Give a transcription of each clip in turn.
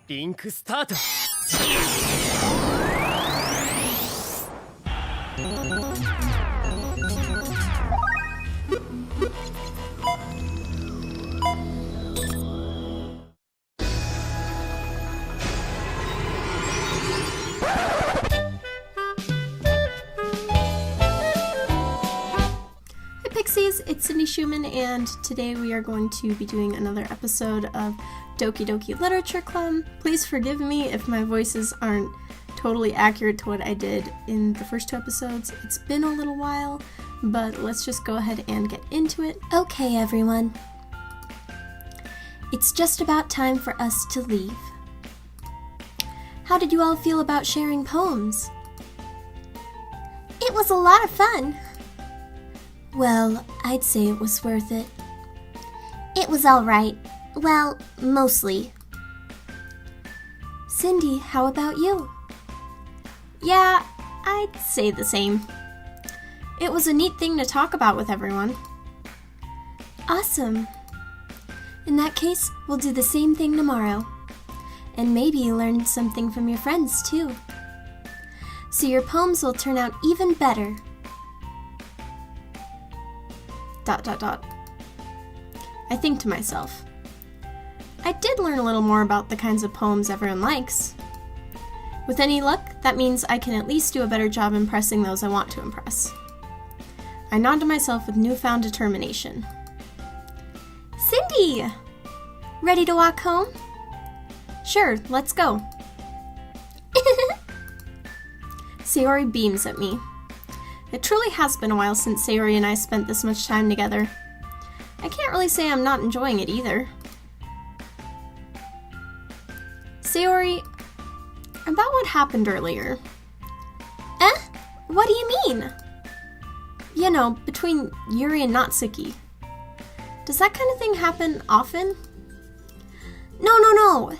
リンクスタート。Pixies, it's Cyndi Shoeman, and today we are going to be doing another episode of Doki Doki Literature Club. Please forgive me if my voices aren't totally accurate to what I did in the first two episodes. It's been a little while, but let's just go ahead and get into it. Okay, everyone. It's just about time for us to leave. How did you all feel about sharing poems? It was a lot of fun. Well, I'd say it was worth it. It was all right. Well, mostly. Cyndi, how about you? Yeah, I'd say the same. It was a neat thing to talk about with everyone. Awesome. In that case, we'll do the same thing tomorrow. And maybe learn something from your friends, too. So your poems will turn out even better. ... I think to myself, I did learn a little more about the kinds of poems everyone likes. With any luck, that means I can at least do a better job impressing those I want to impress. I nod to myself with newfound determination. Cyndi! Ready to walk home? Sure, let's go. Sayori beams at me. It truly has been a while since Sayori and I spent this much time together. I can't really say I'm not enjoying it either. Sayori, about what happened earlier. What do you mean? You know, between Yuri and Natsuki. Does that kind of thing happen often? No.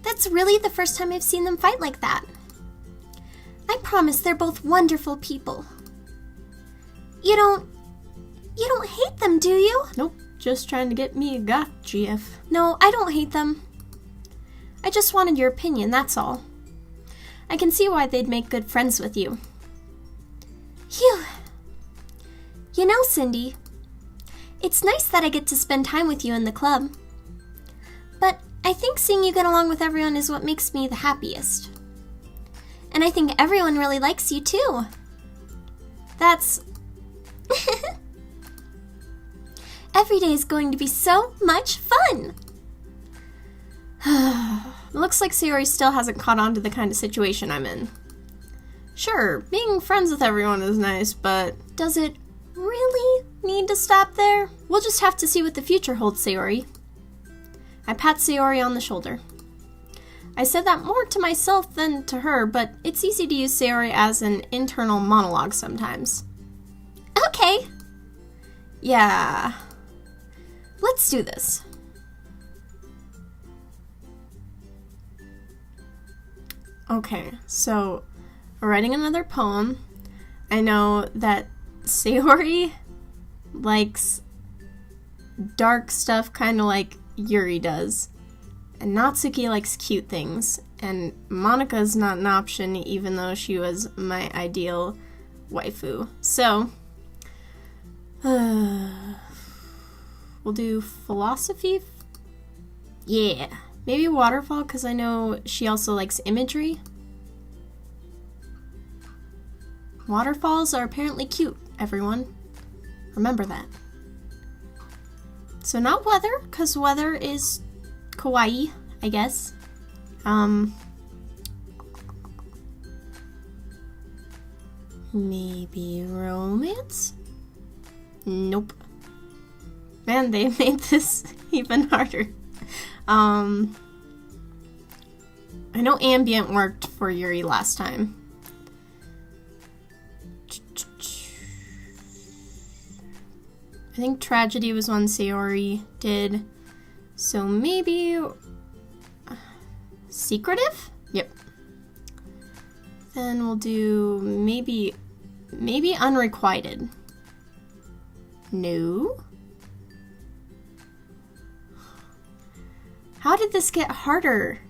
That's really the first time I've seen them fight like that. I promise they're both wonderful people. You don't hate them, do you? Nope, just trying to get me a goth GF. No, I don't hate them. I just wanted your opinion, that's all. I can see why they'd make good friends with you. Phew. You know, Cyndi, it's nice that I get to spend time with you in the club. But I think seeing you get along with everyone is what makes me the happiest. And I think everyone really likes you, too. That's... Every day is going to be so much fun! It looks like Sayori still hasn't caught on to the kind of situation I'm in. Sure, being friends with everyone is nice, but does it really need to stop there? We'll just have to see what the future holds, Sayori. I pat Sayori on the shoulder. I said that more to myself than to her, but it's easy to use Sayori as an internal monologue sometimes. Okay. Yeah. Let's do this. Okay, so we're writing another poem. I know that Sayori likes dark stuff kind of like Yuri does. And Natsuki likes cute things, and Monika's not an option even though she was my ideal waifu. So, we'll do philosophy? Yeah, maybe waterfall because I know she also likes imagery. Waterfalls are apparently cute, everyone. Remember that. So not weather, because weather is kawaii, I guess. Maybe romance? Nope. Man, they made this even harder. I know ambient worked for Yuri last time. I think tragedy was one Sayori did. So maybe... secretive? Yep. Then we'll do maybe unrequited. No? How did this get harder?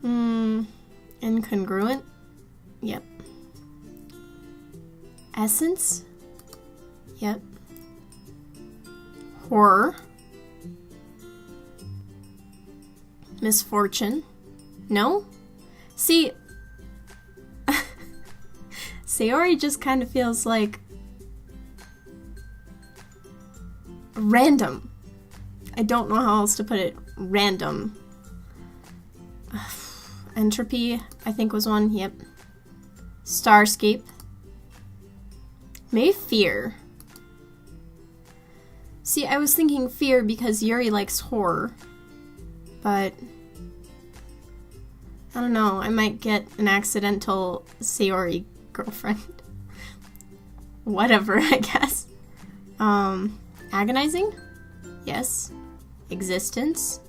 Incongruent? Yep. Essence? Yep. Horror? Misfortune? No? See, Sayori just kind of feels like random. I don't know how else to put it. Random. Entropy, I think was one. Yep. Starscape. Maybe fear. See, I was thinking fear because Yuri likes horror. But I don't know. I might get an accidental Sayori girlfriend. Whatever, I guess. Agonizing? Yes. Existence?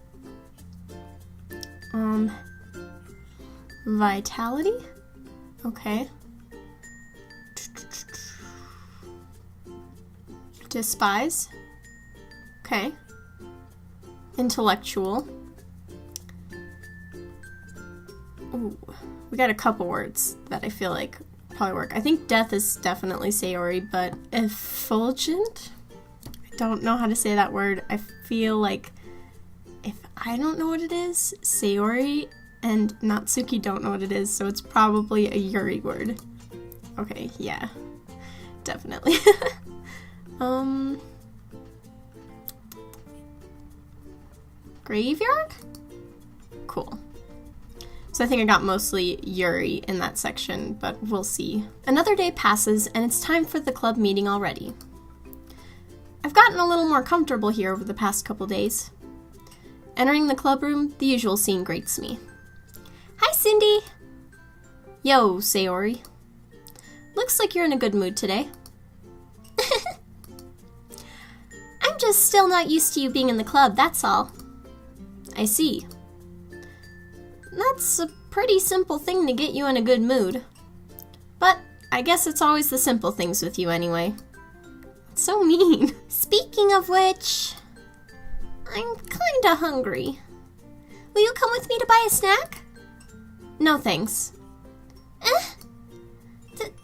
Vitality? Okay. Despise? Okay. Intellectual. Ooh, we got a couple words that I feel like probably work. I think death is definitely Sayori, but effulgent? I don't know how to say that word. I feel like if I don't know what it is, Sayori and Natsuki don't know what it is, so it's probably a Yuri word. Okay, yeah. Definitely. Graveyard? Cool. So I think I got mostly Yuri in that section, but we'll see. Another day passes, and it's time for the club meeting already. I've gotten a little more comfortable here over the past couple days. Entering the club room, the usual scene greets me. Hi, Cyndi! Yo, Sayori. Looks like you're in a good mood today. I'm just still not used to you being in the club, that's all. I see. That's a pretty simple thing to get you in a good mood. But I guess it's always the simple things with you anyway. It's so mean. Speaking of which, I'm kinda hungry. Will you come with me to buy a snack? No thanks.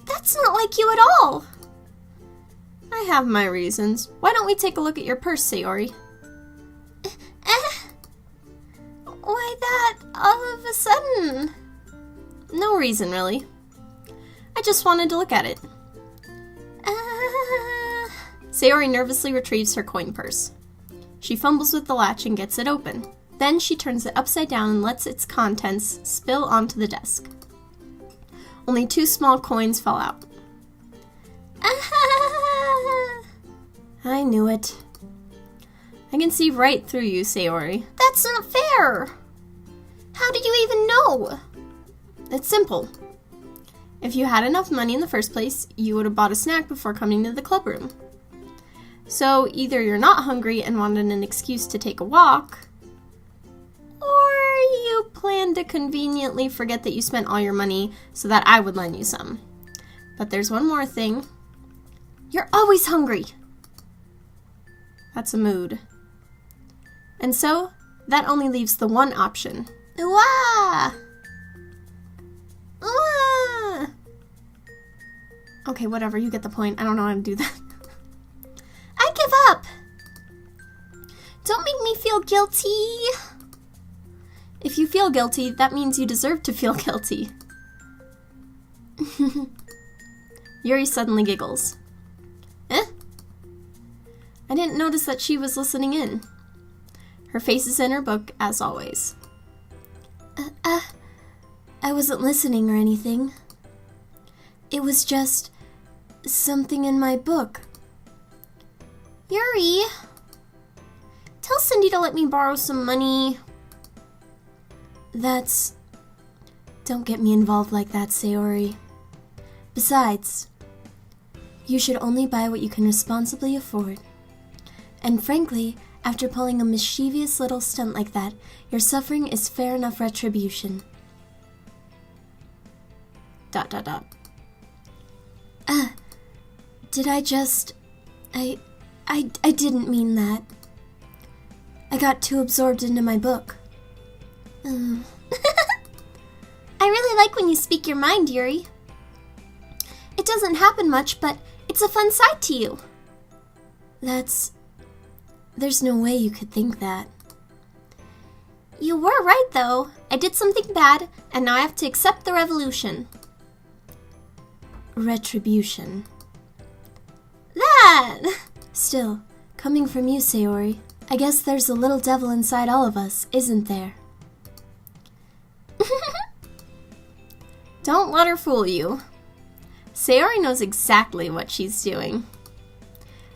That's not like you at all. I have my reasons. Why don't we take a look at your purse, Sayori? Why that all of a sudden? No reason, really. I just wanted to look at it. Sayori nervously retrieves her coin purse. She fumbles with the latch and gets it open. Then she turns it upside down and lets its contents spill onto the desk. Only 2 small coins fell out. I knew it. I can see right through you, Sayori. That's not fair! How did you even know? It's simple. If you had enough money in the first place, you would have bought a snack before coming to the club room. So either you're not hungry and wanted an excuse to take a walk, or you plan to conveniently forget that you spent all your money so that I would lend you some. But there's one more thing. You're always hungry. That's a mood. And so, that only leaves the one option. Ooh-ah! Ooh-ah! Okay, whatever, you get the point. I don't know how to do that. I give up! Don't make me feel guilty! If you feel guilty, that means you deserve to feel guilty. Yuri suddenly giggles. I didn't notice that she was listening in. Her face is in her book, as always. I wasn't listening or anything. It was just something in my book. Yuri, tell Cyndi to let me borrow some money. Don't get me involved like that, Sayori. Besides, you should only buy what you can responsibly afford. And frankly, after pulling a mischievous little stunt like that, your suffering is fair enough retribution. ... Did I just... I didn't mean that. I got too absorbed into my book. I really like when you speak your mind, Yuri. It doesn't happen much, but it's a fun side to you. There's no way you could think that. You were right, though. I did something bad, and now I have to accept the revolution. Retribution. That! Still, coming from you, Sayori, I guess there's a little devil inside all of us, isn't there? Don't let her fool you. Sayori knows exactly what she's doing.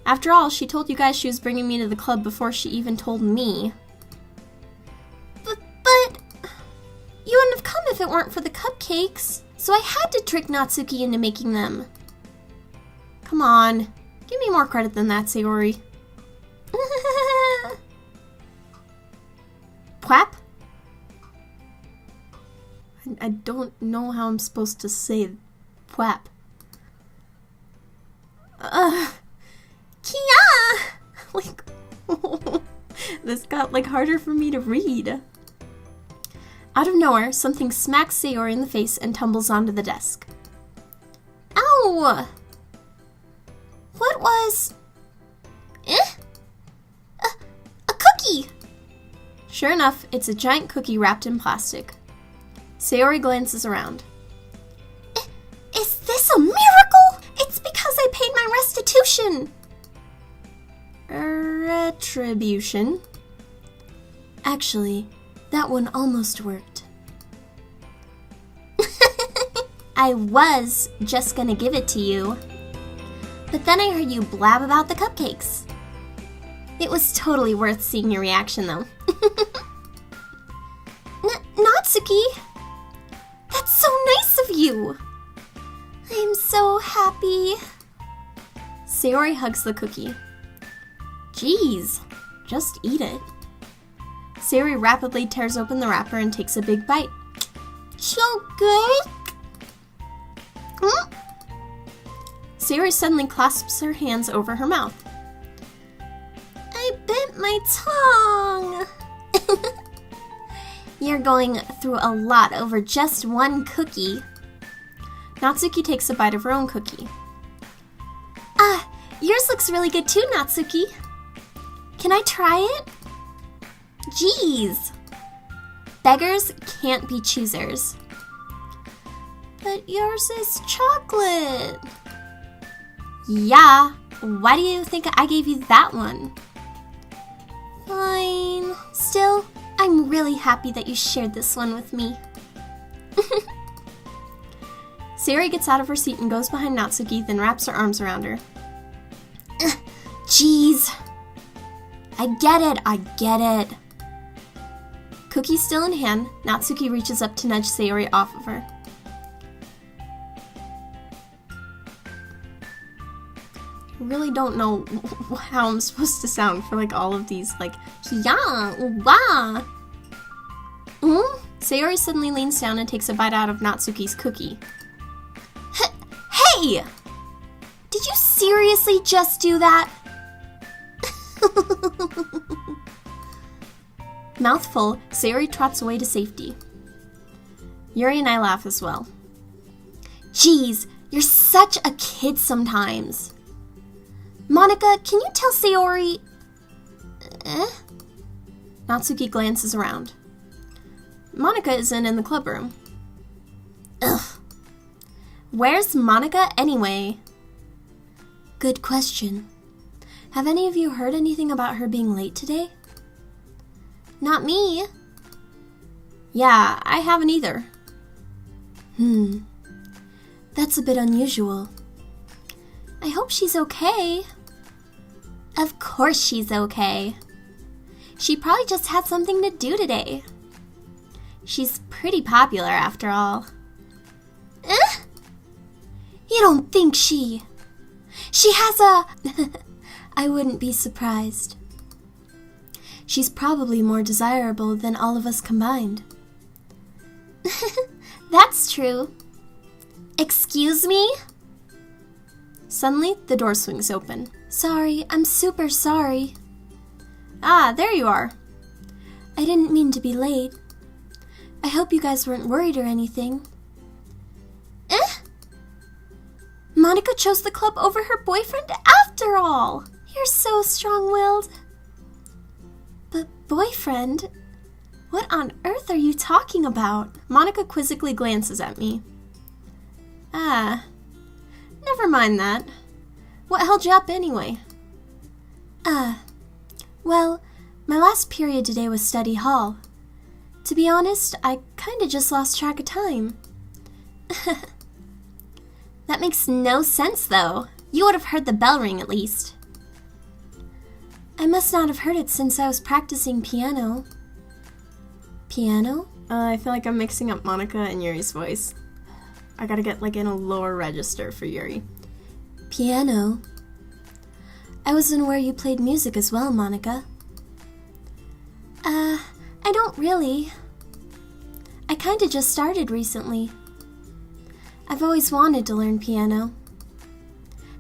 After all, she told you guys she was bringing me to the club before she even told me. But you wouldn't have come if it weren't for the cupcakes, so I had to trick Natsuki into making them. Come on, give me more credit than that, Sayori. Pwap? I don't know how I'm supposed to say pwap. Kia! Like, this got harder for me to read. Out of nowhere, something smacks Sayori in the face and tumbles onto the desk. Ow! What was... A cookie! Sure enough, it's a giant cookie wrapped in plastic. Sayori glances around. Is this a miracle? It's because I paid my restitution! Retribution? Actually, that one almost worked. I was just gonna give it to you. But then I heard you blab about the cupcakes. It was totally worth seeing your reaction, though. Natsuki! That's so nice of you! I'm so happy. Sayori hugs the cookie. Jeez, just eat it. Sayori rapidly tears open the wrapper and takes a big bite. So good! Sayori suddenly clasps her hands over her mouth. I bit my tongue! You're going through a lot over just one cookie. Natsuki takes a bite of her own cookie. Yours looks really good too, Natsuki. Can I try it? Jeez. Beggars can't be choosers. But yours is chocolate. Yeah, why do you think I gave you that one? Fine. Still, I'm really happy that you shared this one with me. Sayori gets out of her seat and goes behind Natsuki, then wraps her arms around her. Jeez. I get it. Cookie still in hand, Natsuki reaches up to nudge Sayori off of her. I really don't know how I'm supposed to sound for all of these, yeah, wah. Sayori suddenly leans down and takes a bite out of Natsuki's cookie. Hey! Did you seriously just do that? Mouthful, Sayori trots away to safety. Yuri and I laugh as well. Jeez, you're such a kid sometimes. Monica, can you tell Sayori... Natsuki glances around. Monica isn't in the club room. Ugh. Where's Monica anyway? Good question. Have any of you heard anything about her being late today? Not me. Yeah, I haven't either. That's a bit unusual. I hope she's okay. Of course she's okay. She probably just had something to do today. She's pretty popular after all. You don't think she has a... I wouldn't be surprised. She's probably more desirable than all of us combined. That's true. Excuse me? Suddenly, the door swings open. Sorry, I'm super sorry. Ah, there you are. I didn't mean to be late. I hope you guys weren't worried or anything. Monica chose the club over her boyfriend after all! You're so strong-willed. But boyfriend? What on earth are you talking about? Monica quizzically glances at me. Never mind that. What held you up anyway? Well, my last period today was study hall. To be honest, I kinda just lost track of time. That makes no sense, though. You would have heard the bell ring at least. I must not have heard it since I was practicing piano. Piano? I feel like I'm mixing up Monica and Yuri's voice. I gotta get in a lower register for Yuri. Piano? I wasn't aware you played music as well, Monica. I don't really. I kinda just started recently. I've always wanted to learn piano.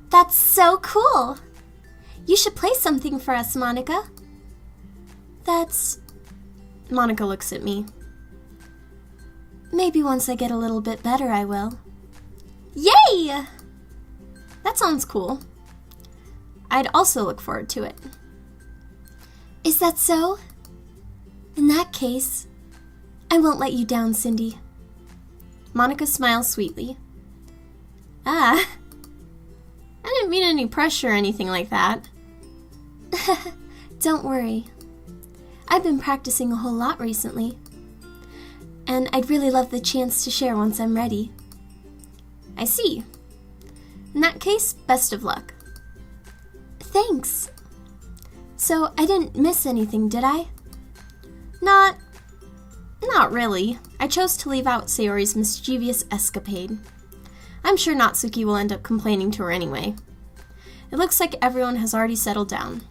That's so cool! You should play something for us, Monica. Monica looks at me. Maybe once I get a little bit better, I will. Yay! That sounds cool. I'd also look forward to it. Is that so? In that case, I won't let you down, Cyndi. Monica smiles sweetly. I didn't mean any pressure or anything like that. Don't worry. I've been practicing a whole lot recently. And I'd really love the chance to share once I'm ready. I see. In that case, best of luck. Thanks. So, I didn't miss anything, did I? Not really. I chose to leave out Sayori's mischievous escapade. I'm sure Natsuki will end up complaining to her anyway. It looks like everyone has already settled down.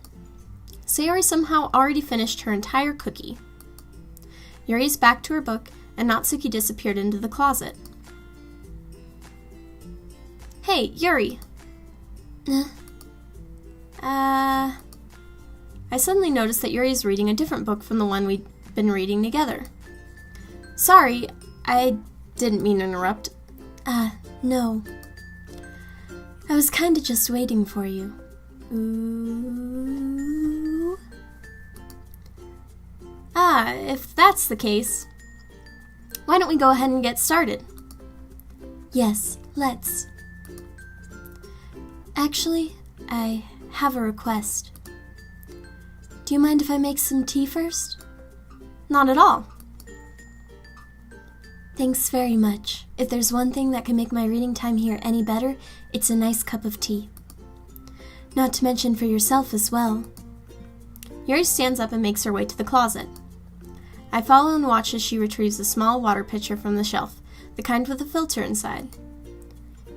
Sayori somehow already finished her entire cookie. Yuri's back to her book, and Natsuki disappeared into the closet. Hey, Yuri! I suddenly noticed that Yuri is reading a different book from the one we'd been reading together. Sorry, I didn't mean to interrupt. No. I was kinda just waiting for you. Ooh. If that's the case, why don't we go ahead and get started? Yes, let's. Actually, I have a request. Do you mind if I make some tea first? Not at all. Thanks very much. If there's one thing that can make my reading time here any better, it's a nice cup of tea. Not to mention for yourself as well. Yuri stands up and makes her way to the closet. I follow and watch as she retrieves a small water pitcher from the shelf, the kind with a filter inside.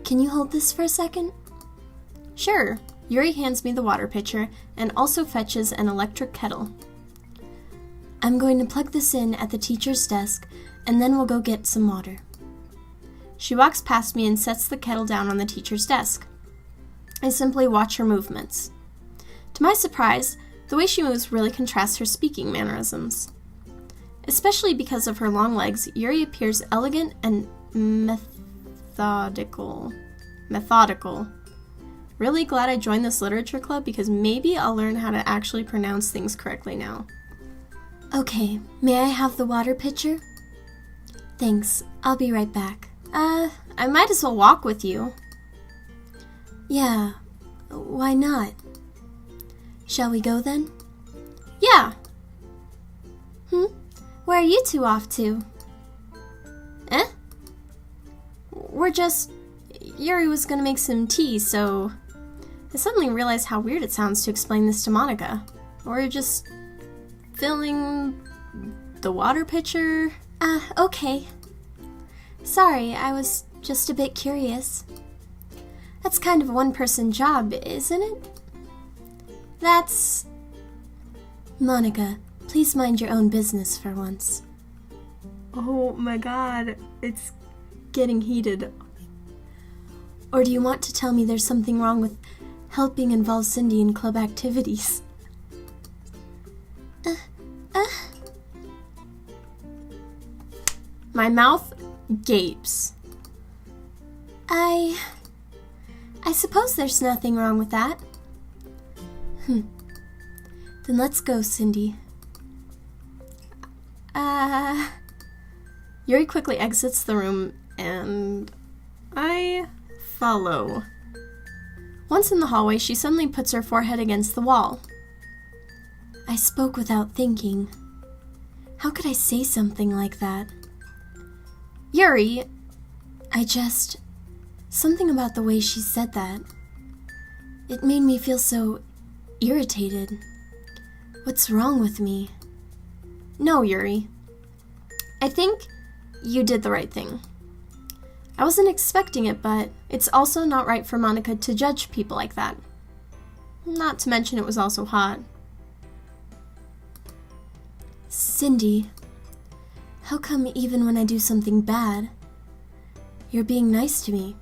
Can you hold this for a second? Sure. Yuri hands me the water pitcher and also fetches an electric kettle. I'm going to plug this in at the teacher's desk, and then we'll go get some water. She walks past me and sets the kettle down on the teacher's desk. I simply watch her movements. To my surprise, the way she moves really contrasts her speaking mannerisms. Especially because of her long legs, Yuri appears elegant and methodical. Really glad I joined this literature club because maybe I'll learn how to actually pronounce things correctly now. Okay, may I have the water pitcher? Thanks, I'll be right back. I might as well walk with you. Yeah, why not? Shall we go then? Yeah. Where are you two off to? Yuri was gonna make some tea, so I suddenly realized how weird it sounds to explain this to Monica. We're just filling the water pitcher. Okay. Sorry, I was just a bit curious. That's kind of a one-person job, isn't it? That's... Monica, please mind your own business for once. Oh my god, it's getting heated. Or do you want to tell me there's something wrong with helping involve Cyndi in club activities? My mouth gapes. I suppose there's nothing wrong with that. Then let's go, Cyndi. Yuri quickly exits the room, and I follow. Once in the hallway, she suddenly puts her forehead against the wall. I spoke without thinking. How could I say something like that? Yuri! Something about the way she said that. It made me feel so irritated. What's wrong with me? No, Yuri. I think you did the right thing. I wasn't expecting it, but it's also not right for Monica to judge people like that. Not to mention it was also hot. Cyndi, how come even when I do something bad, you're being nice to me?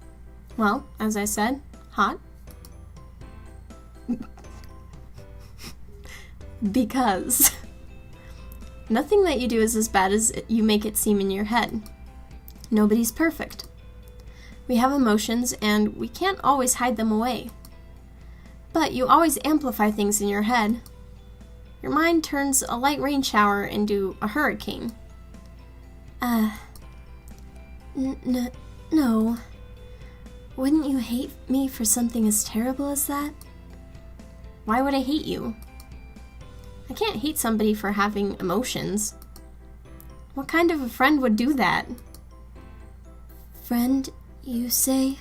Well, as I said, hot. Because nothing that you do is as bad as you make it seem in your head. Nobody's perfect. We have emotions, and we can't always hide them away. But you always amplify things in your head. Your mind turns a light rain shower into a hurricane. No. Wouldn't you hate me for something as terrible as that? Why would I hate you? I can't hate somebody for having emotions. What kind of a friend would do that? Friend, you say?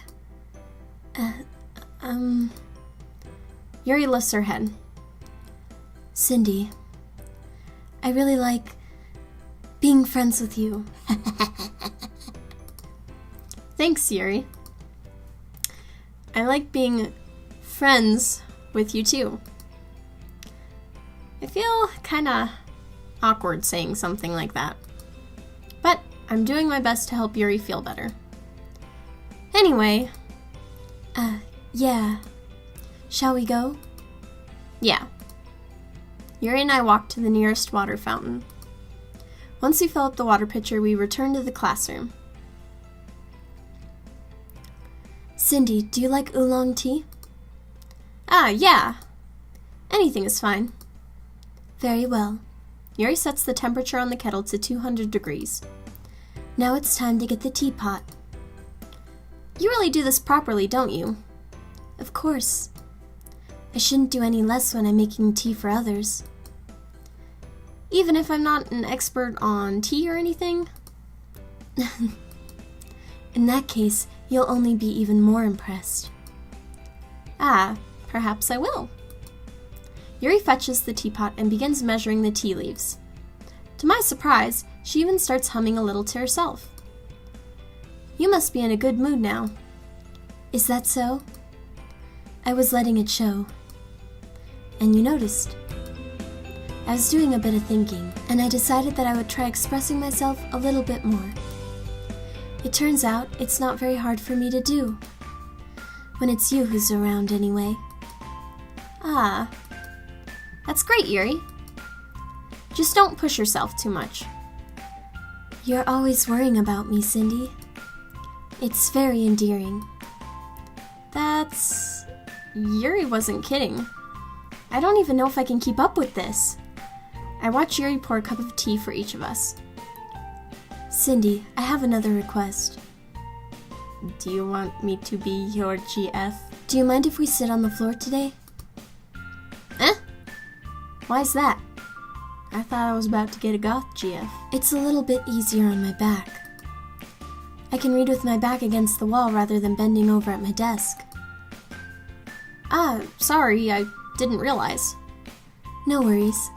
Yuri lifts her head. Cyndi, I really like being friends with you. Thanks, Yuri. I like being friends with you too. I feel kinda awkward saying something like that. But I'm doing my best to help Yuri feel better. Anyway. Yeah. Shall we go? Yeah. Yuri and I walked to the nearest water fountain. Once we fill up the water pitcher, we return to the classroom. Cyndi, do you like oolong tea? Yeah. Anything is fine. Very well. Yuri sets the temperature on the kettle to 200 degrees. Now it's time to get the teapot. You really do this properly, don't you? Of course. I shouldn't do any less when I'm making tea for others. Even if I'm not an expert on tea or anything? In that case, you'll only be even more impressed. Perhaps I will. Yuri fetches the teapot and begins measuring the tea leaves. To my surprise, she even starts humming a little to herself. You must be in a good mood now. Is that so? I was letting it show. And you noticed. I was doing a bit of thinking, and I decided that I would try expressing myself a little bit more. It turns out it's not very hard for me to do. When it's you who's around, anyway. That's great, Yuri. Just don't push yourself too much. You're always worrying about me, Cyndi. It's very endearing. Yuri wasn't kidding. I don't even know if I can keep up with this. I watch Yuri pour a cup of tea for each of us. Cyndi, I have another request. Do you want me to be your GF? Do you mind if we sit on the floor today? Why's that? I thought I was about to get a goth GF. It's a little bit easier on my back. I can read with my back against the wall rather than bending over at my desk. Sorry, I didn't realize. No worries.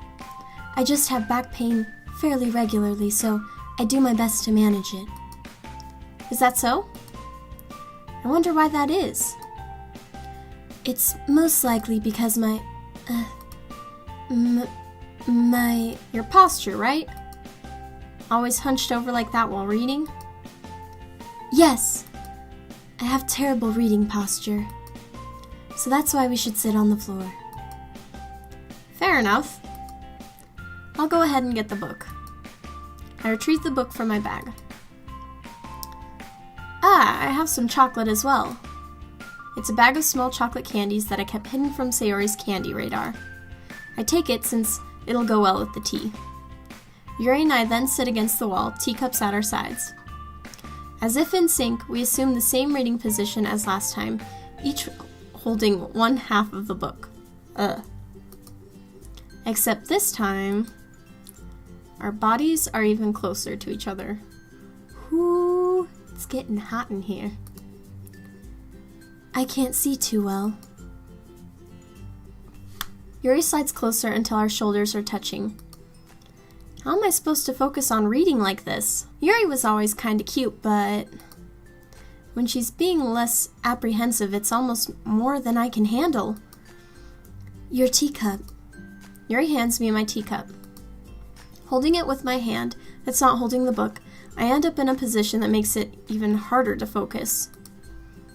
I just have back pain fairly regularly, so I do my best to manage it. Is that so? I wonder why that is. It's most likely because your posture, right? Always hunched over like that while reading? Yes. I have terrible reading posture. So that's why we should sit on the floor. Fair enough. I'll go ahead and get the book. I retrieve the book from my bag. I have some chocolate as well. It's a bag of small chocolate candies that I kept hidden from Sayori's candy radar. I take it since it'll go well with the tea. Yuri and I then sit against the wall, teacups at our sides. As if in sync, we assume the same reading position as last time, each holding one half of the book. Except this time, our bodies are even closer to each other. Whoo, it's getting hot in here. I can't see too well. Yuri slides closer until our shoulders are touching. How am I supposed to focus on reading like this? Yuri was always kinda cute, but when she's being less apprehensive, it's almost more than I can handle. Your teacup. Yuri hands me my teacup. Holding it with my hand that's not holding the book, I end up in a position that makes it even harder to focus.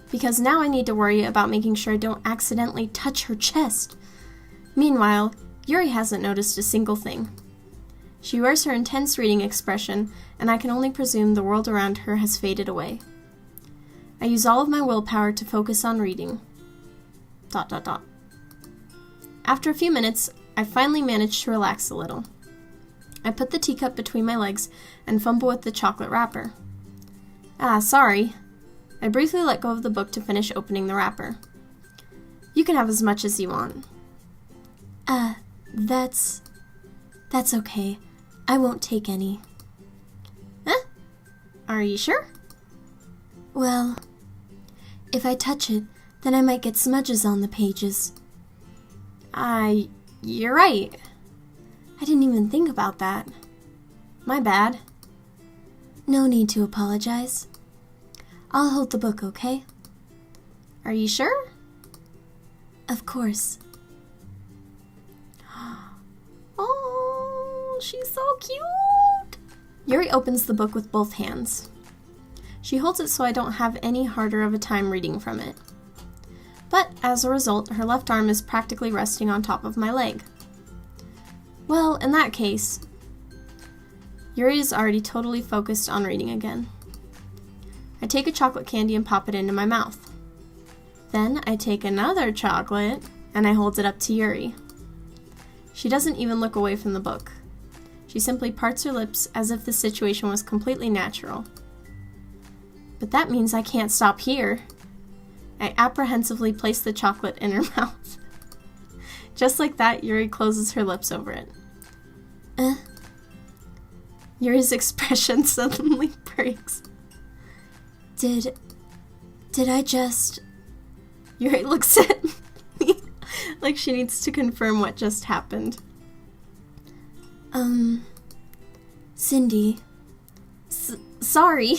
Because now I need to worry about making sure I don't accidentally touch her chest. Meanwhile, Yuri hasn't noticed a single thing. She wears her intense reading expression, and I can only presume the world around her has faded away. I use all of my willpower to focus on reading. ... After a few minutes, I finally manage to relax a little. I put the teacup between my legs and fumble with the chocolate wrapper. Sorry. I briefly let go of the book to finish opening the wrapper. You can have as much as you want. That's okay. I won't take any. Are you sure? Well, if I touch it, then I might get smudges on the pages. You're right. I didn't even think about that. My bad. No need to apologize. I'll hold the book, okay? Are you sure? Of course. Oh, she's so cute! Yuri opens the book with both hands. She holds it so I don't have any harder of a time reading from it. But as a result, her left arm is practically resting on top of my leg. Well, in that case, Yuri is already totally focused on reading again. I take a chocolate candy and pop it into my mouth. Then I take another chocolate and I hold it up to Yuri. She doesn't even look away from the book. She simply parts her lips as if the situation was completely natural. But that means I can't stop here. I apprehensively place the chocolate in her mouth. Just like that, Yuri closes her lips over it. Yuri's expression suddenly breaks. Did I just... Yuri looks at me like she needs to confirm what just happened. Cyndi. Sorry.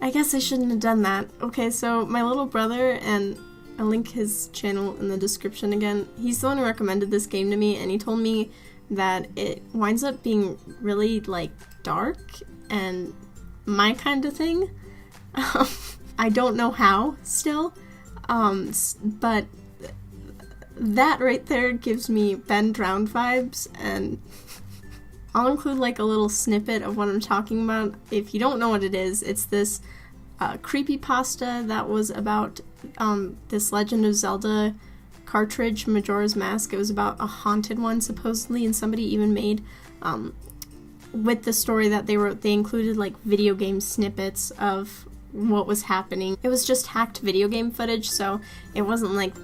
I guess I shouldn't have done that. Okay, so my little brother, and I'll link his channel in the description again, he's the one who recommended this game to me, and he told me that it winds up being really, like, dark and my kind of thing. I don't know how, still, but that right there gives me Ben Drowned vibes, and I'll include like a little snippet of what I'm talking about. If you don't know what it is, it's this creepypasta that was about this Legend of Zelda cartridge, Majora's Mask. It was about a haunted one, supposedly, and somebody even made, with the story that they wrote, they included like video game snippets of what was happening. It was just hacked video game footage, so it wasn't like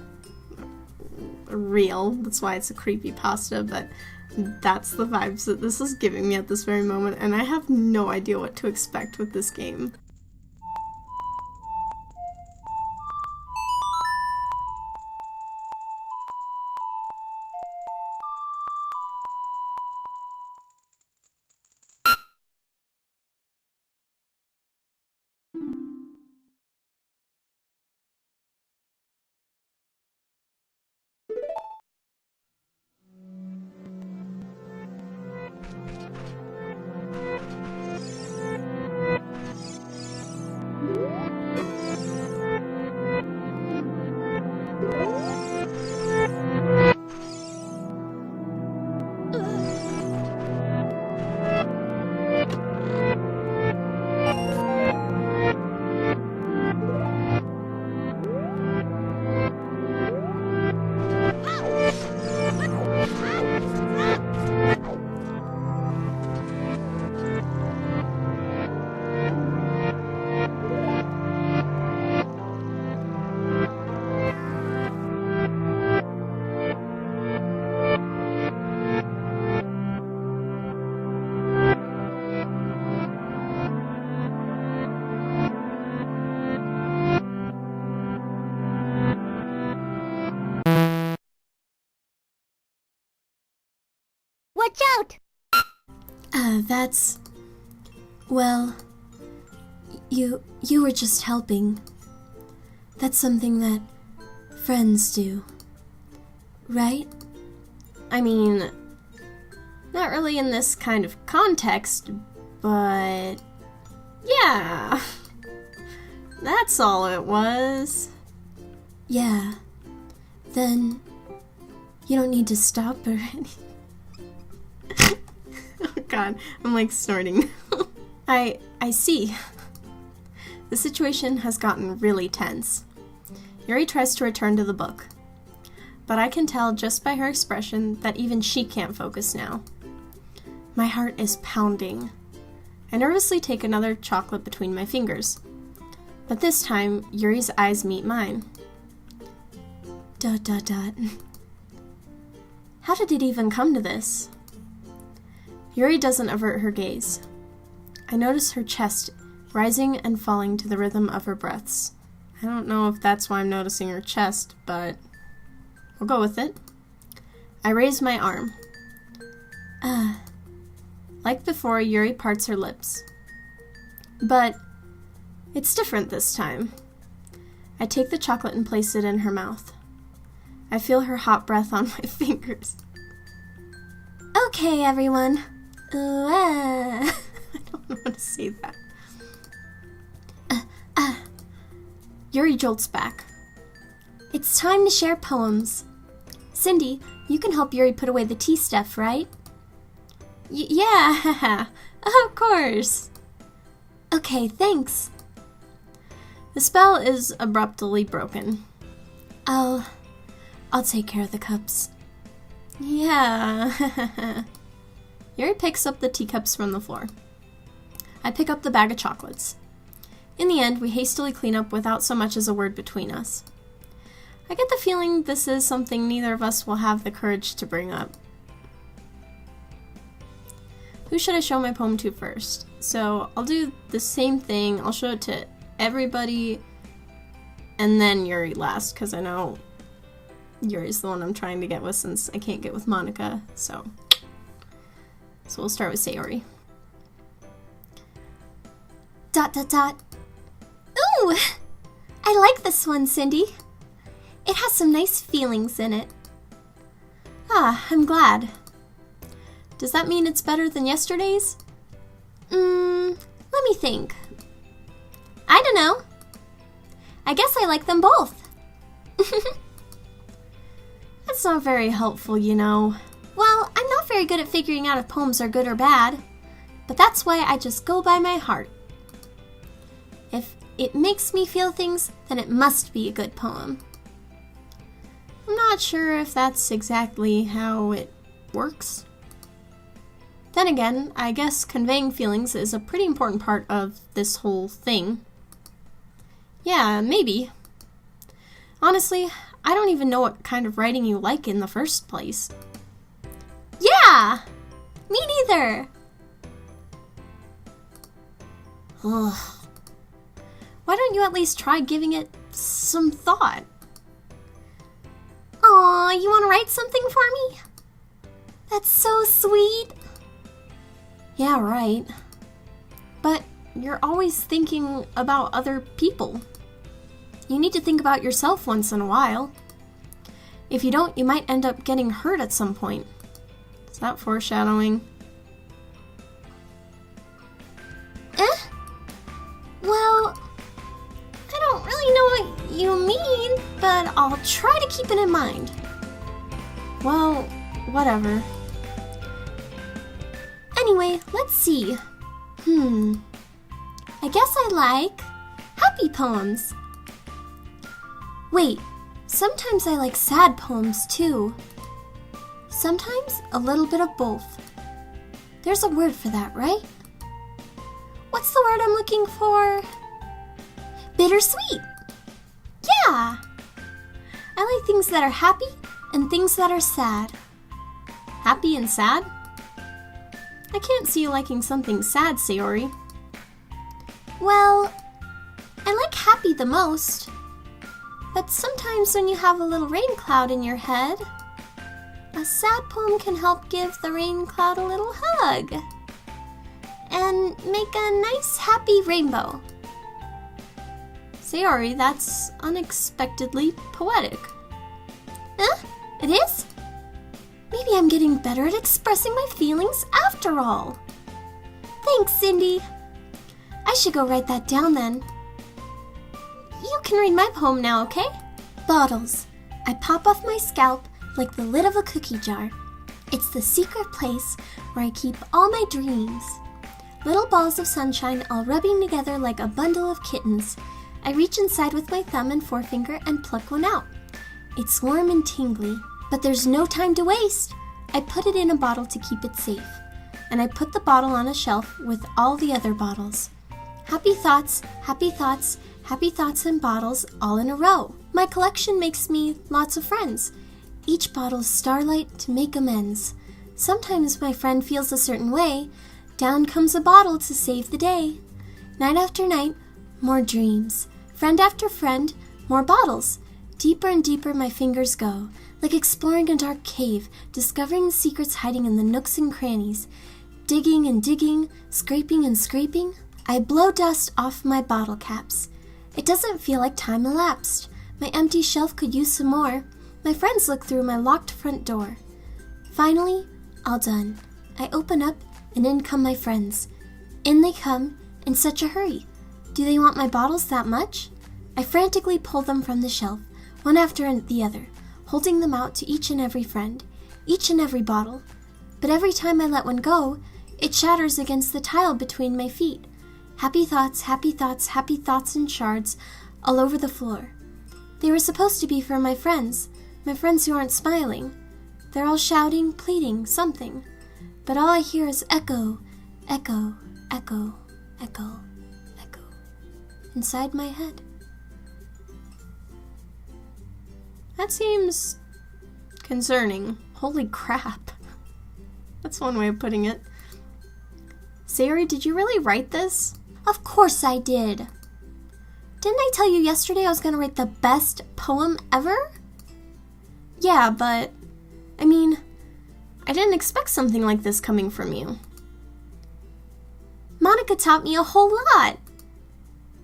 real. That's why it's a creepypasta, but that's the vibes that this is giving me at this very moment, and I have no idea what to expect with this game. That's... well... You were just helping. That's something that friends do, right? I mean, not really in this kind of context, but yeah, that's all it was. Yeah, then you don't need to stop or anything. Oh god, I'm like snorting. I see. The situation has gotten really tense. Yuri tries to return to the book, but I can tell just by her expression that even she can't focus now. My heart is pounding. I nervously take another chocolate between my fingers, but this time Yuri's eyes meet mine. ... How did it even come to this? Yuri doesn't avert her gaze. I notice her chest rising and falling to the rhythm of her breaths. I don't know if that's why I'm noticing her chest, but we'll go with it. I raise my arm. Like before, Yuri parts her lips. But it's different this time. I take the chocolate and place it in her mouth. I feel her hot breath on my fingers. Okay, everyone. I don't know how to say that. Yuri jolts back. It's time to share poems. Cyndi, you can help Yuri put away the tea stuff, right? Yeah, of course. Okay, thanks. The spell is abruptly broken. I'll take care of the cups. Yeah. Yuri picks up the teacups from the floor. I pick up the bag of chocolates. In the end, we hastily clean up without so much as a word between us. I get the feeling this is something neither of us will have the courage to bring up. Who should I show my poem to first? So I'll do the same thing. I'll show it to everybody and then Yuri last, because I know Yuri's the one I'm trying to get with since I can't get with Monica. So we'll start with Sayori. ... Ooh! I like this one, Cyndi. It has some nice feelings in it. Ah, I'm glad. Does that mean it's better than yesterday's? Let me think. I don't know. I guess I like them both. That's not very helpful, you know. Well, I'm not very good at figuring out if poems are good or bad, but that's why I just go by my heart. If it makes me feel things, then it must be a good poem. I'm not sure if that's exactly how it works. Then again, I guess conveying feelings is a pretty important part of this whole thing. Yeah, maybe. Honestly, I don't even know what kind of writing you like in the first place. Yeah! Me neither! Ugh. Why don't you at least try giving it some thought? Aw, you want to write something for me? That's so sweet. Yeah, right. But you're always thinking about other people. You need to think about yourself once in a while. If you don't, you might end up getting hurt at some point. Is that foreshadowing? Well, I don't really know what you mean, but I'll try to keep it in mind. Well, whatever. Anyway, let's see. I guess I like happy poems. Wait, sometimes I like sad poems too. Sometimes a little bit of both. There's a word for that, right? What's the word I'm looking for? Bittersweet. Yeah. I like things that are happy and things that are sad. Happy and sad? I can't see you liking something sad, Sayori. Well, I like happy the most. But sometimes when you have a little rain cloud in your head, a sad poem can help give the rain cloud a little hug. make a nice happy rainbow. Sayori, that's unexpectedly poetic. Huh? It is? Maybe I'm getting better at expressing my feelings after all. Thanks, Cyndi. I should go write that down then. You can read my poem now, okay? Bottles. I pop off my scalp like the lid of a cookie jar. It's the secret place where I keep all my dreams. Little balls of sunshine all rubbing together like a bundle of kittens. I reach inside with my thumb and forefinger and pluck one out. It's warm and tingly, but there's no time to waste. I put it in a bottle to keep it safe, and I put the bottle on a shelf with all the other bottles. Happy thoughts, happy thoughts, happy thoughts and bottles all in a row. My collection makes me lots of friends. Each bottle's starlight to make amends. Sometimes my friend feels a certain way. Down comes a bottle to save the day. Night after night, more dreams. Friend after friend, more bottles. Deeper and deeper my fingers go, like exploring a dark cave, discovering secrets hiding in the nooks and crannies. Digging and digging, scraping and scraping, I blow dust off my bottle caps. It doesn't feel like time elapsed. My empty shelf could use some more. My friends look through my locked front door. Finally, all done. I open up, and in come my friends. In they come, in such a hurry. Do they want my bottles that much? I frantically pull them from the shelf, one after the other, holding them out to each and every friend, each and every bottle. But every time I let one go, it shatters against the tile between my feet. Happy thoughts, happy thoughts, happy thoughts in shards all over the floor. They were supposed to be for my friends who aren't smiling. They're all shouting, pleading, something. But all I hear is echo, echo, echo, echo, echo, inside my head. That seems concerning. Holy crap. That's one way of putting it. Sayori, did you really write this? Of course I did. Didn't I tell you yesterday I was going to write the best poem ever? Yeah, but, I mean, I didn't expect something like this coming from you. Monica taught me a whole lot.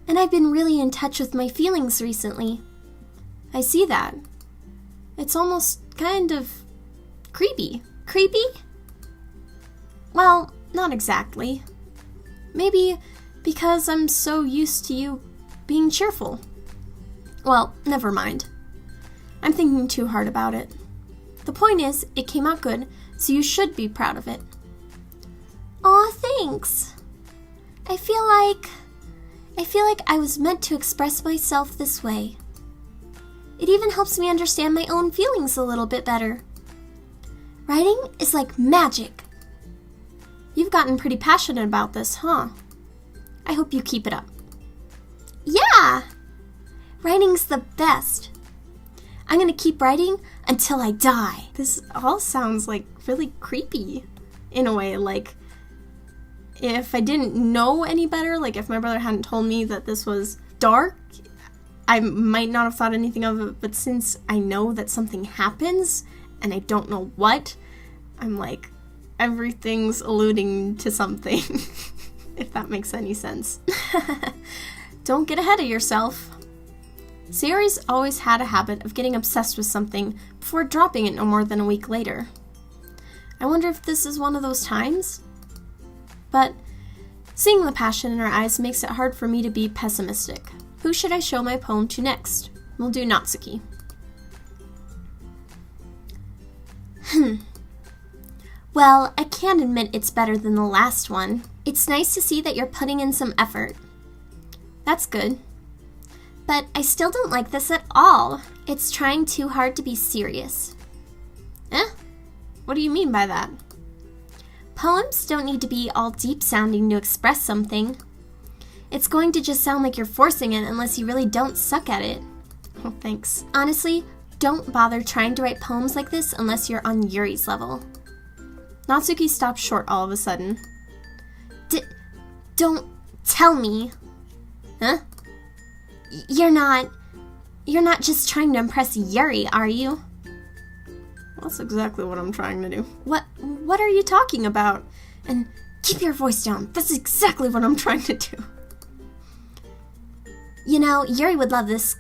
And I've been really in touch with my feelings recently. I see that. It's almost kind of creepy. Creepy? Well, not exactly. Maybe because I'm so used to you being cheerful. Well, never mind. I'm thinking too hard about it. The point is, it came out good, so you should be proud of it. Aw, thanks. I feel like I was meant to express myself this way. It even helps me understand my own feelings a little bit better. Writing is like magic. You've gotten pretty passionate about this, huh? I hope you keep it up. Yeah! Writing's the best. I'm gonna keep writing until I die. This all sounds like really creepy in a way. Like, if I didn't know any better, like if my brother hadn't told me that this was dark, I might not have thought anything of it. But since I know that something happens and I don't know what, I'm like, everything's alluding to something, if that makes any sense. Don't get ahead of yourself. Sayori's always had a habit of getting obsessed with something before dropping it no more than a week later. I wonder if this is one of those times? But seeing the passion in her eyes makes it hard for me to be pessimistic. Who should I show my poem to next? We'll do Natsuki. Well, I can't admit it's better than the last one. It's nice to see that you're putting in some effort. That's good. But I still don't like this at all. It's trying too hard to be serious. Eh? What do you mean by that? Poems don't need to be all deep-sounding to express something. It's going to just sound like you're forcing it unless you really don't suck at it. Oh, thanks. Honestly, don't bother trying to write poems like this unless you're on Yuri's level. Natsuki stopped short all of a sudden. Don't tell me. Huh? You're not just trying to impress Yuri, are you? That's exactly what I'm trying to do. What are you talking about? And Keep your voice down. That's exactly what I'm trying to do. You know, Yuri would love this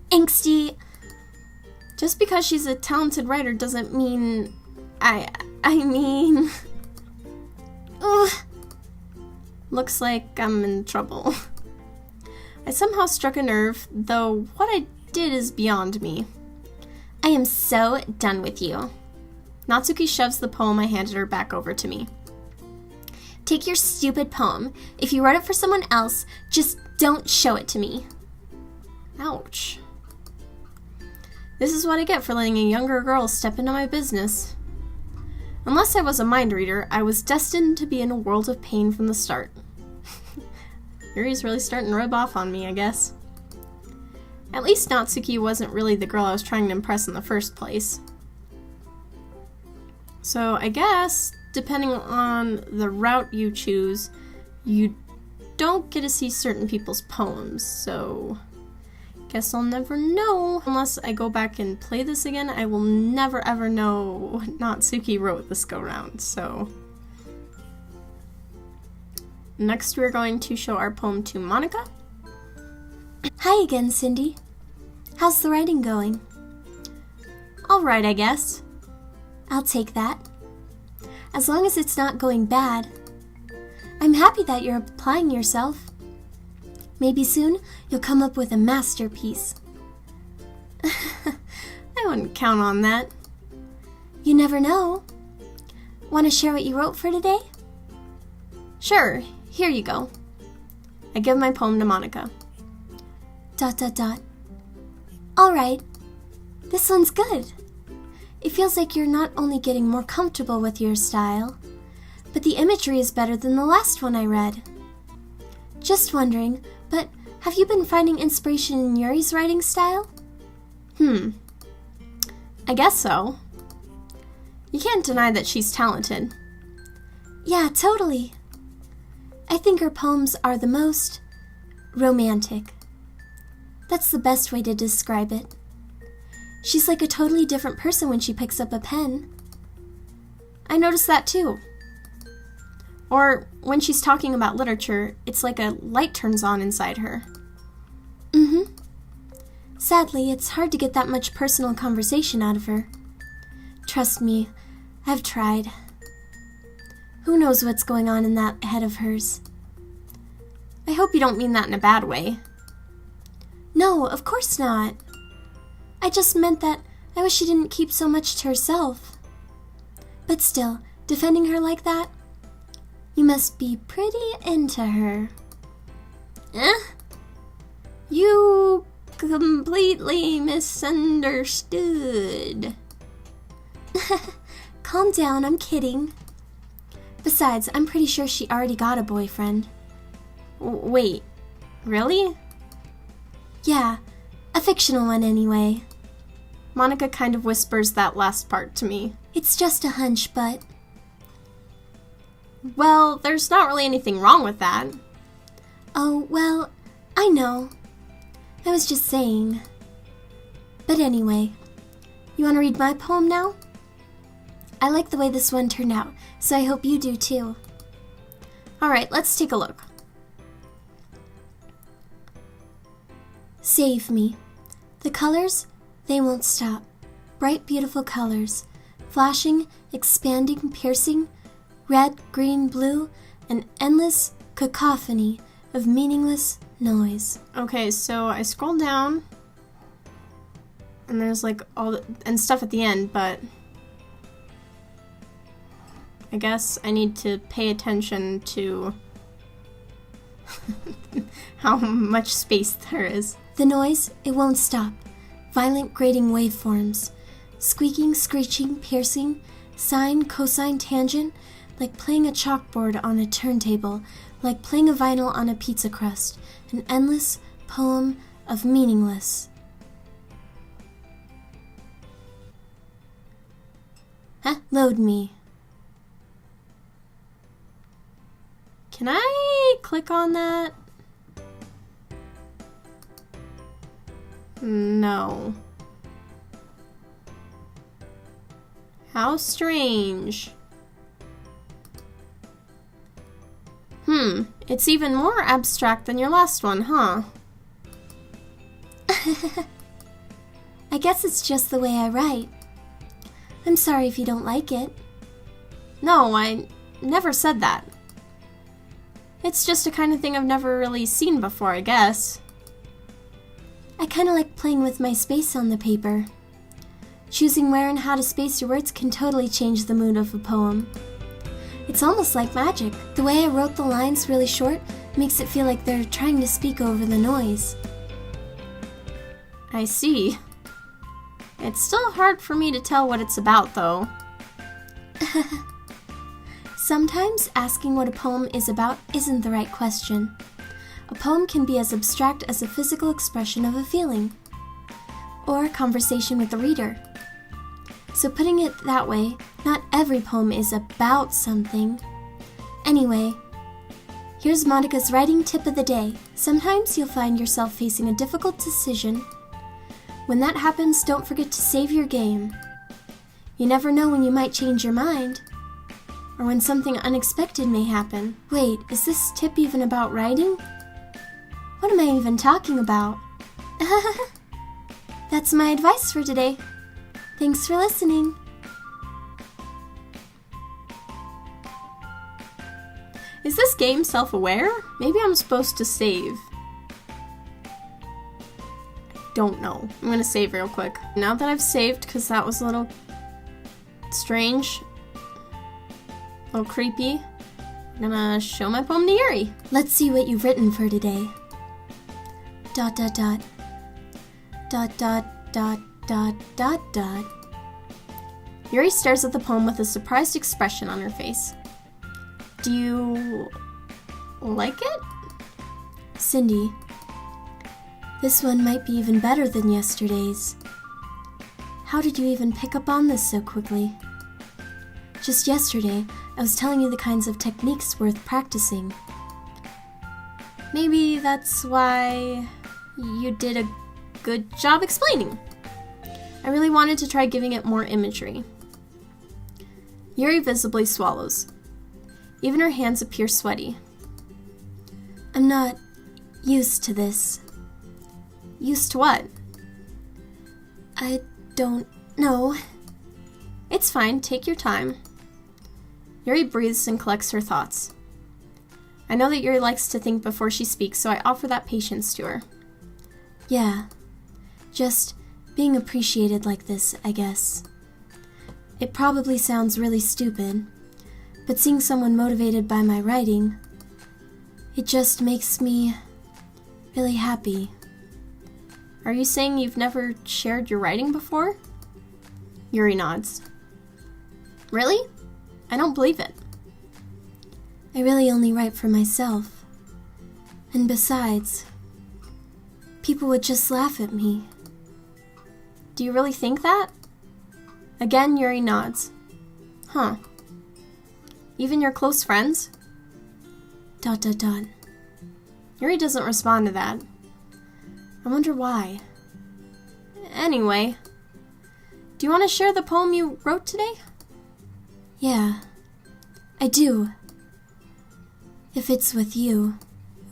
angsty... Just because she's a talented writer doesn't mean... I mean... Ugh. Looks like I'm in trouble. I somehow struck a nerve, though what I did is beyond me. I am so done with you. Natsuki shoves the poem I handed her back over to me. Take your stupid poem. If you wrote it for someone else, just don't show it to me. Ouch. This is what I get for letting a younger girl step into my business. Unless I was a mind reader, I was destined to be in a world of pain from the start. Yuri's really starting to rub off on me, I guess. At least Natsuki wasn't really the girl I was trying to impress in the first place. So I guess, depending on the route you choose, you don't get to see certain people's poems, so... Guess I'll never know. Unless I go back and play this again, I will never ever know what Natsuki wrote this go-round, so... Next we're going to show our poem to Monica. Hi again, Cyndi. How's the writing going? Alright, I guess. I'll take that. As long as it's not going bad. I'm happy that you're applying yourself. Maybe soon you'll come up with a masterpiece. I wouldn't count on that. You never know. Want to share what you wrote for today? Sure, here you go. I give my poem to Monica. ... Alright. This one's good. It feels like you're not only getting more comfortable with your style, but the imagery is better than the last one I read. Just wondering, but have you been finding inspiration in Yuri's writing style? I guess so. You can't deny that she's talented. Yeah, totally. I think her poems are the most romantic. That's the best way to describe it. She's like a totally different person when she picks up a pen. I noticed that too. Or when she's talking about literature, it's like a light turns on inside her. Sadly, it's hard to get that much personal conversation out of her. Trust me, I've tried. Who knows what's going on in that head of hers? I hope you don't mean that in a bad way. No, of course not. I just meant that I wish she didn't keep so much to herself. But still, defending her like that? You must be pretty into her. You completely misunderstood. Calm down, I'm kidding. Besides, I'm pretty sure she already got a boyfriend. Wait, really? Yeah, a fictional one anyway. Monica kind of whispers that last part to me. It's just a hunch, but... Well, there's not really anything wrong with that. Oh, well, I know. I was just saying. But anyway, you want to read my poem now? I like the way this one turned out, so I hope you do too. Alright, let's take a look. Save me. The colors, they won't stop. Bright, beautiful colors. Flashing, expanding, piercing. Red, green, blue. An endless cacophony of meaningless noise. Okay, so I scroll down. And there's like and stuff at the end, but... I guess I need to pay attention to how much space there is. The noise, it won't stop. Violent grating waveforms. Squeaking, screeching, piercing. Sine, cosine, tangent. Like playing a chalkboard on a turntable. Like playing a vinyl on a pizza crust. An endless poem of meaningless. Load me. Can I click on that? No. How strange. It's even more abstract than your last one, huh? I guess it's just the way I write. I'm sorry if you don't like it. No, I never said that. It's just a kind of thing I've never really seen before, I guess. I kind of like playing with my space on the paper. Choosing where and how to space your words can totally change the mood of a poem. It's almost like magic. The way I wrote the lines really short makes it feel like they're trying to speak over the noise. I see. It's still hard for me to tell what it's about, though. Sometimes asking what a poem is about isn't the right question. A poem can be as abstract as a physical expression of a feeling, or a conversation with the reader. So putting it that way, not every poem is about something. Anyway, here's Monica's writing tip of the day. Sometimes you'll find yourself facing a difficult decision. When that happens, don't forget to save your game. You never know when you might change your mind, or when something unexpected may happen. Wait, is this tip even about writing? What am I even talking about? That's my advice for today. Thanks for listening. Is this game self-aware? Maybe I'm supposed to save. Don't know. I'm gonna save real quick. Now that I've saved, because that was a little strange, a little creepy, I'm gonna show my poem to Yuri. Let's see what you've written for today. ... Dot dot dot. Yuri stares at the poem with a surprised expression on her face. Do you like it? Cyndi, this one might be even better than yesterday's. How did you even pick up on this so quickly? Just yesterday, I was telling you the kinds of techniques worth practicing. Maybe that's why you did a good job explaining. I really wanted to try giving it more imagery. Yuri visibly swallows. Even her hands appear sweaty. I'm not used to this. Used to what? I don't know. It's fine, take your time. Yuri breathes and collects her thoughts. I know that Yuri likes to think before she speaks, so I offer that patience to her. Yeah, just being appreciated like this, I guess. It probably sounds really stupid, but seeing someone motivated by my writing, it just makes me really happy. Are you saying you've never shared your writing before? Yuri nods. Really? I don't believe it. I really only write for myself. And besides, people would just laugh at me. Do you really think that? Again, Yuri nods. Huh. Even your close friends? ... Yuri doesn't respond to that. I wonder why. Anyway, do you want to share the poem you wrote today? Yeah, I do. If it's with you.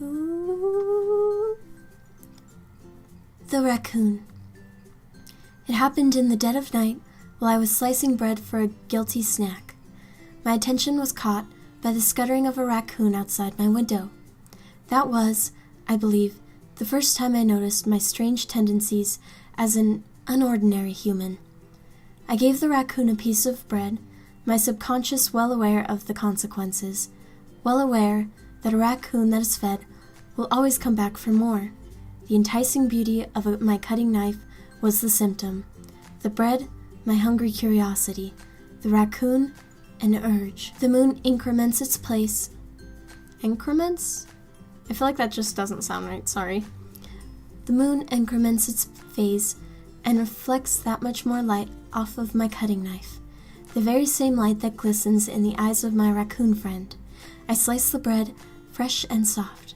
Ooh. The Raccoon. It happened in the dead of night while I was slicing bread for a guilty snack. My attention was caught by the scuttering of a raccoon outside my window. That was, I believe, the first time I noticed my strange tendencies as an unordinary human. I gave the raccoon a piece of bread, my subconscious well aware of the consequences, well aware that a raccoon that is fed will always come back for more. The enticing beauty of my cutting knife was the symptom. The bread, my hungry curiosity. The raccoon, an urge. The moon increments its place. Increments? I feel like that just doesn't sound right, sorry. The moon increments its phase and reflects that much more light off of my cutting knife. The very same light that glistens in the eyes of my raccoon friend. I slice the bread, fresh and soft.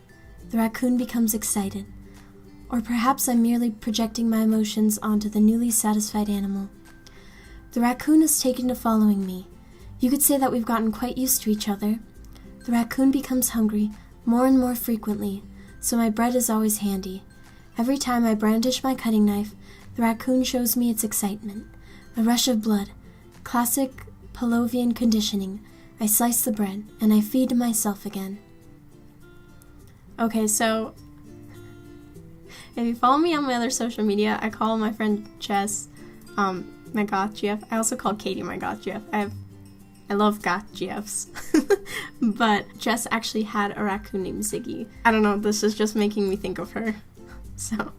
The raccoon becomes excited. Or perhaps I'm merely projecting my emotions onto the newly satisfied animal. The raccoon has taken to following me. You could say that we've gotten quite used to each other. The raccoon becomes hungry more and more frequently, so my bread is always handy. Every time I brandish my cutting knife, the raccoon shows me its excitement. A rush of blood. Classic Pavlovian conditioning. I slice the bread, and I feed myself again. Okay, so if you follow me on my other social media, I call my friend Jess my goth GF. I also call Katie my goth GF. I love goth GFs. But Jess actually had a raccoon named Ziggy. I don't know, this is just making me think of her. So,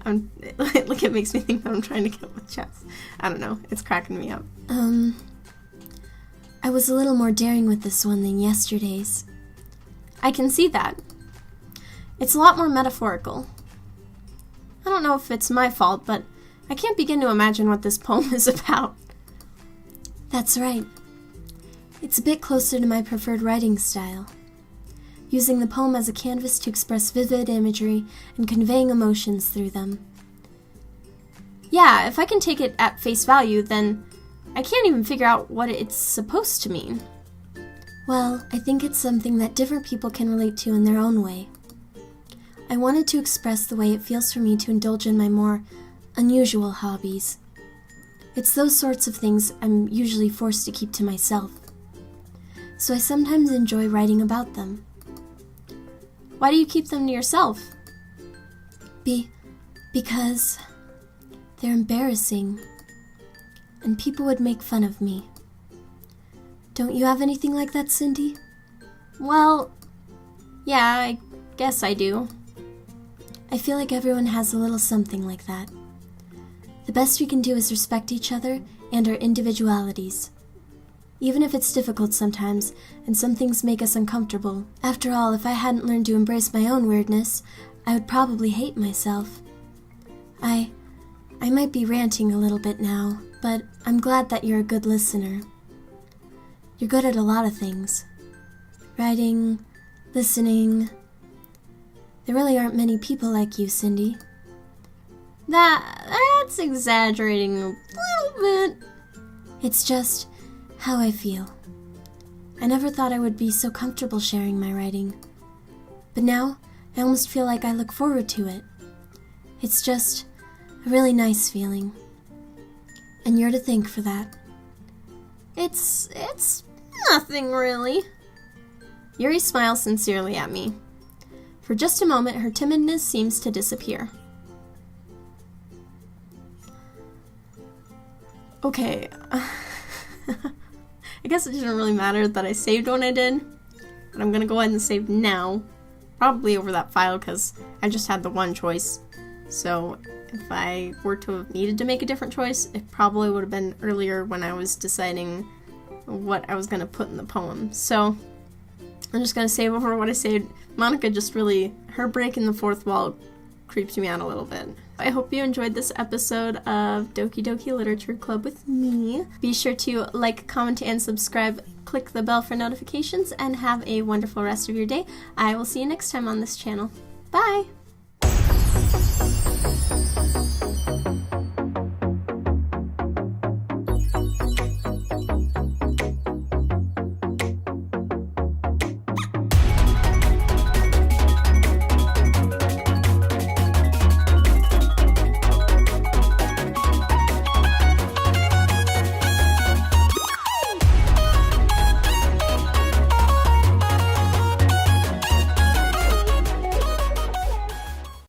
like, it makes me think that I'm trying to get with Jess. I don't know, it's cracking me up. I was a little more daring with this one than yesterday's. I can see that. It's a lot more metaphorical. I don't know if it's my fault, but I can't begin to imagine what this poem is about. That's right. It's a bit closer to my preferred writing style, using the poem as a canvas to express vivid imagery and conveying emotions through them. Yeah, if I can take it at face value, then I can't even figure out what it's supposed to mean. Well, I think it's something that different people can relate to in their own way. I wanted to express the way it feels for me to indulge in my more unusual hobbies. It's those sorts of things I'm usually forced to keep to myself. So I sometimes enjoy writing about them. Why do you keep them to yourself? Because they're embarrassing, and people would make fun of me. Don't you have anything like that, Cyndi? Well, yeah, I guess I do. I feel like everyone has a little something like that. The best we can do is respect each other and our individualities. Even if it's difficult sometimes, and some things make us uncomfortable. After all, if I hadn't learned to embrace my own weirdness, I would probably hate myself. I might be ranting a little bit now, but I'm glad that you're a good listener. You're good at a lot of things. Writing, listening. There really aren't many people like you, Cyndi. That's exaggerating a little bit. It's just how I feel. I never thought I would be so comfortable sharing my writing. But now, I almost feel like I look forward to it. It's just a really nice feeling. And you're to thank for that. It's nothing really. Yuri smiles sincerely at me. For just a moment, her timidness seems to disappear. Okay. I guess it didn't really matter that I saved when I did, but I'm gonna go ahead and save now. Probably over that file because I just had the one choice. So if I were to have needed to make a different choice, it probably would have been earlier when I was deciding what I was gonna put in the poem. So I'm just gonna save over what I saved. Monica just really, her breaking the fourth wall creeps me out a little bit. I hope you enjoyed this episode of Doki Doki Literature Club with me. Be sure to like, comment, and subscribe. Click the bell for notifications, and have a wonderful rest of your day. I will see you next time on this channel. Bye!